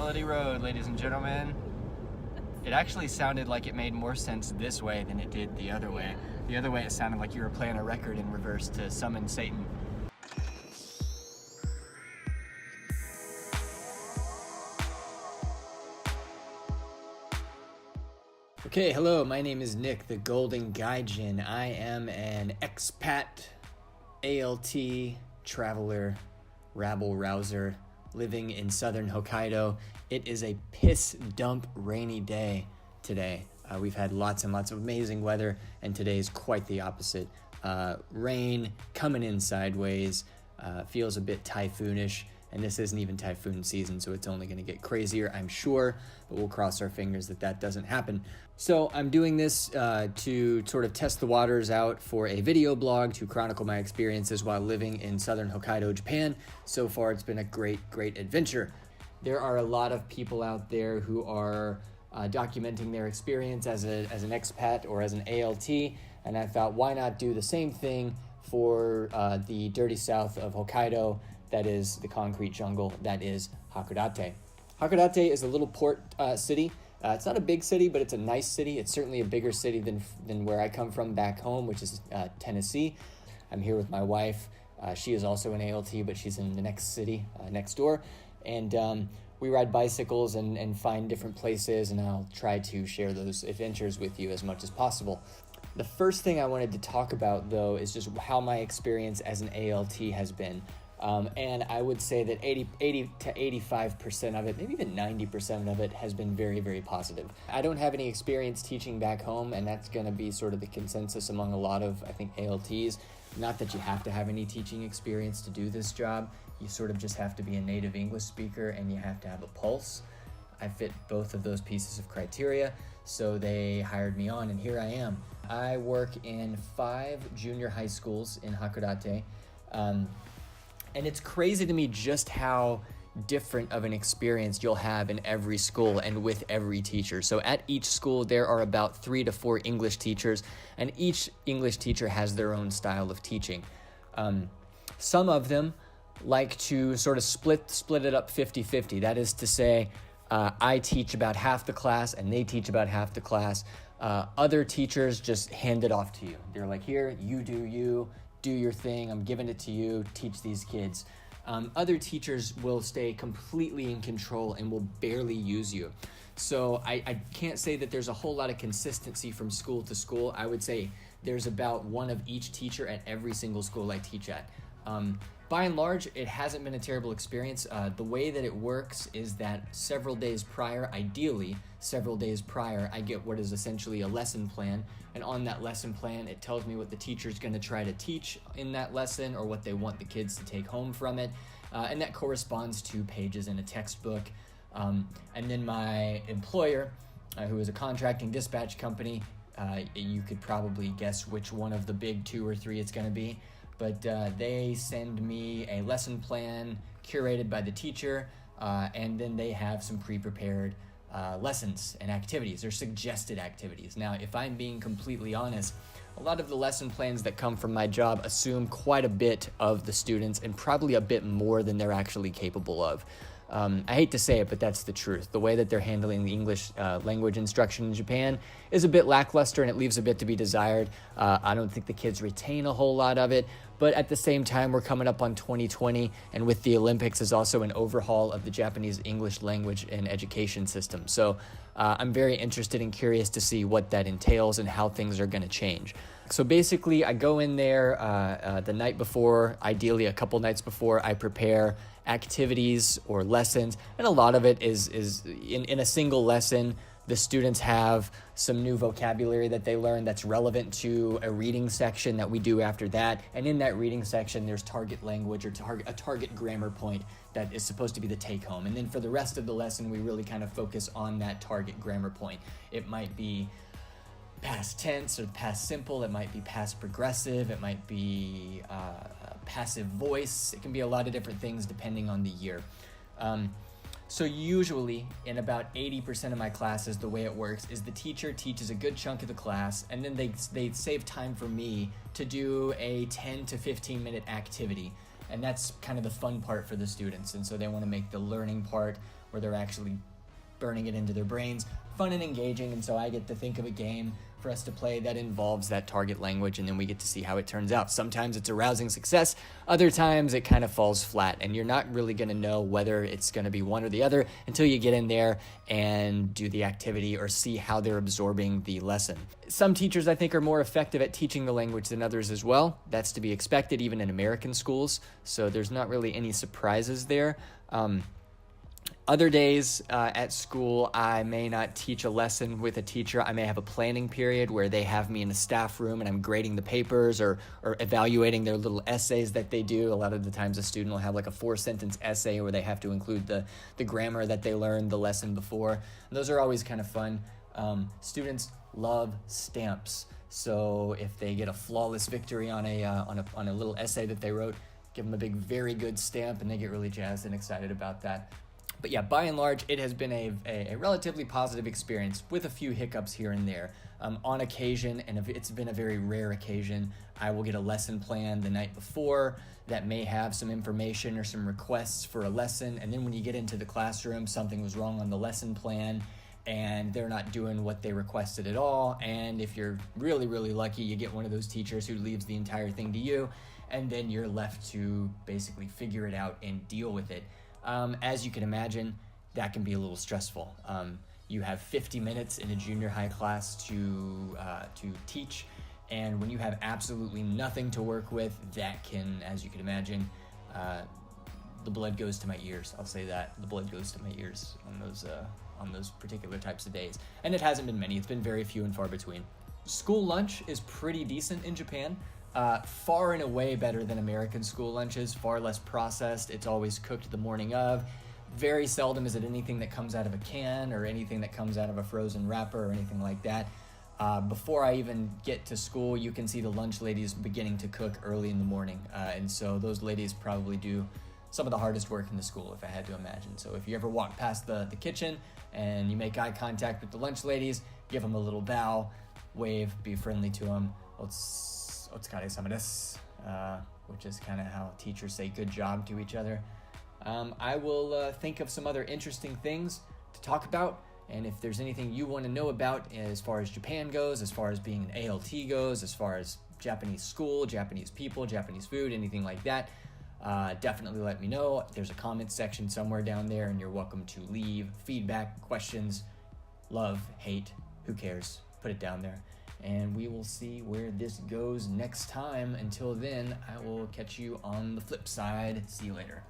Melody Road, ladies and gentlemen. It actually sounded like it made more sense this way than it did the other way. The other way it sounded like you were playing a record in reverse to summon Satan. Okay, hello, my name is Nick, the Golden Gaijin. I am an expat, ALT, traveler, rabble-rouser, living in southern Hokkaido. It is a piss dump rainy day today. We've had lots and lots of amazing weather, and today is quite the opposite. Rain coming in sideways, feels a bit typhoonish, and this isn't even typhoon season, so it's only going to get crazier, I'm sure, but we'll cross our fingers that that doesn't happen. So I'm doing this to sort of test the waters out for a video blog to chronicle my experiences while living in southern Hokkaido, Japan. So far, it's been a great adventure. There are a lot of people out there who are documenting their experience as an expat or as an ALT, and I thought, why not do the same thing for the dirty south of Hokkaido, that is the concrete jungle, that is Hakodate. Hakodate is a little port city. It's not a big city, but it's a nice city. It's certainly a bigger city than where I come from back home, which is Tennessee. I'm here with my wife. She is also an ALT, but she's in the next city, next door. And we ride bicycles and find different places, and I'll try to share those adventures with you as much as possible. The first thing I wanted to talk about, though, is just how my experience as an ALT has been. And I would say that 80 to 85% of it, maybe even 90% of it, has been very positive. I don't have any experience teaching back home, and that's going to be sort of the consensus among a lot of, I think, ALTs. Not that you have to have any teaching experience to do this job. You sort of just have to be a native English speaker, and you have to have a pulse. I fit both of those pieces of criteria, so they hired me on, and here I am. I work in 5 junior high schools in Hakodate. And it's crazy to me just how different of an experience you'll have in every school and with every teacher. So at each school, there are about 3 to 4 English teachers, and each English teacher has their own style of teaching. Some of them like to sort of split it up 50-50. That is to say, I teach about half the class and they teach about half the class. Other teachers just hand it off to you. They're like, here, you do your thing, I'm giving it to you, teach these kids. Other teachers will stay completely in control and will barely use you. So I can't say that there's a whole lot of consistency from school to school. I would say there's about one of each teacher at every single school I teach at. By and large, it hasn't been a terrible experience. The way that it works is that several days prior, ideally several days prior, I get what is essentially a lesson plan. And on that lesson plan, it tells me what the teacher's going to try to teach in that lesson or what they want the kids to take home from it. And that corresponds to pages in a textbook. And then my employer, who is a contracting dispatch company, you could probably guess which one of the big 2 or 3 it's going to be. But they send me a lesson plan curated by the teacher, and then they have some pre-prepared lessons and activities, or suggested activities. Now, if I'm being completely honest, a lot of the lesson plans that come from my job assume quite a bit of the students and probably a bit more than they're actually capable of. I hate to say it, but that's the truth. The way that they're handling the English language instruction in Japan is a bit lackluster, and it leaves a bit to be desired. I don't think the kids retain a whole lot of it, but at the same time, we're coming up on 2020, and with the Olympics is also an overhaul of the Japanese English language and education system. So I'm very interested and curious to see what that entails and how things are going to change. So basically, I go in there the night before, ideally a couple nights before, I prepare activities or lessons, and a lot of it is in a single lesson. The students have some new vocabulary that they learn that's relevant to a reading section that we do after that. And in that reading section, there's target language or a target grammar point that is supposed to be the take home. And then for the rest of the lesson, we really kind of focus on that target grammar point. It might be past tense or past simple. It might be past progressive. It might be passive voice. It can be a lot of different things depending on the year. So usually in about 80% of my classes, the way it works is the teacher teaches a good chunk of the class, and then they save time for me to do a 10 to 15 minute activity. And that's kind of the fun part for the students. And so they want to make the learning part where they're actually burning it into their brains. Fun and engaging, and so I get to think of a game for us to play that involves that target language, and then we get to see how it turns out. Sometimes it's a rousing success, other times it kind of falls flat, and you're not really going to know whether it's going to be one or the other until you get in there and do the activity or see how they're absorbing the lesson. Some teachers, I think, are more effective at teaching the language than others as well. That's to be expected even in American schools, so there's not really any surprises there. Other days at school, I may not teach a lesson with a teacher. I may have a planning period where they have me in a staff room and I'm grading the papers or evaluating their little essays that they do. A lot of the times a student will have like a 4-sentence essay where they have to include the grammar that they learned the lesson before. And those are always kind of fun. Students love stamps. So if they get a flawless victory on a little essay that they wrote, give them a big, very good stamp, and they get really jazzed and excited about that. But yeah, by and large, it has been a relatively positive experience with a few hiccups here and there. On occasion, and if it's been a very rare occasion, I will get a lesson plan the night before that may have some information or some requests for a lesson. And then when you get into the classroom, something was wrong on the lesson plan and they're not doing what they requested at all. And if you're really, really lucky, you get one of those teachers who leaves the entire thing to you, and then you're left to basically figure it out and deal with it. As you can imagine, that can be a little stressful. You have 50 minutes in a junior high class to teach, and when you have absolutely nothing to work with, that can, as you can imagine, the blood goes to my ears. I'll say that. The blood goes to my ears on those particular types of days. And it hasn't been many. It's been very few and far between. School lunch is pretty decent in Japan. Far and away better than American school lunches, far less processed. It's always cooked the morning of. Very seldom is it anything that comes out of a can or anything that comes out of a frozen wrapper or anything like that. Before I even get to school, you can see the lunch ladies beginning to cook early in the morning. And so those ladies probably do some of the hardest work in the school, if I had to imagine. So if you ever walk past the kitchen and you make eye contact with the lunch ladies, give them a little bow, wave, be friendly to them. Otsukare-sama desu, which is kind of how teachers say good job to each other. I will think of some other interesting things to talk about, and if there's anything you want to know about as far as Japan goes, as far as being an ALT goes, as far as Japanese school, Japanese people, Japanese food, anything like that, definitely let me know. There's a comment section somewhere down there, and you're welcome to leave feedback, questions, love, hate, who cares, put it down there. And we will see where this goes next time. Until then, I will catch you on the flip side. See you later.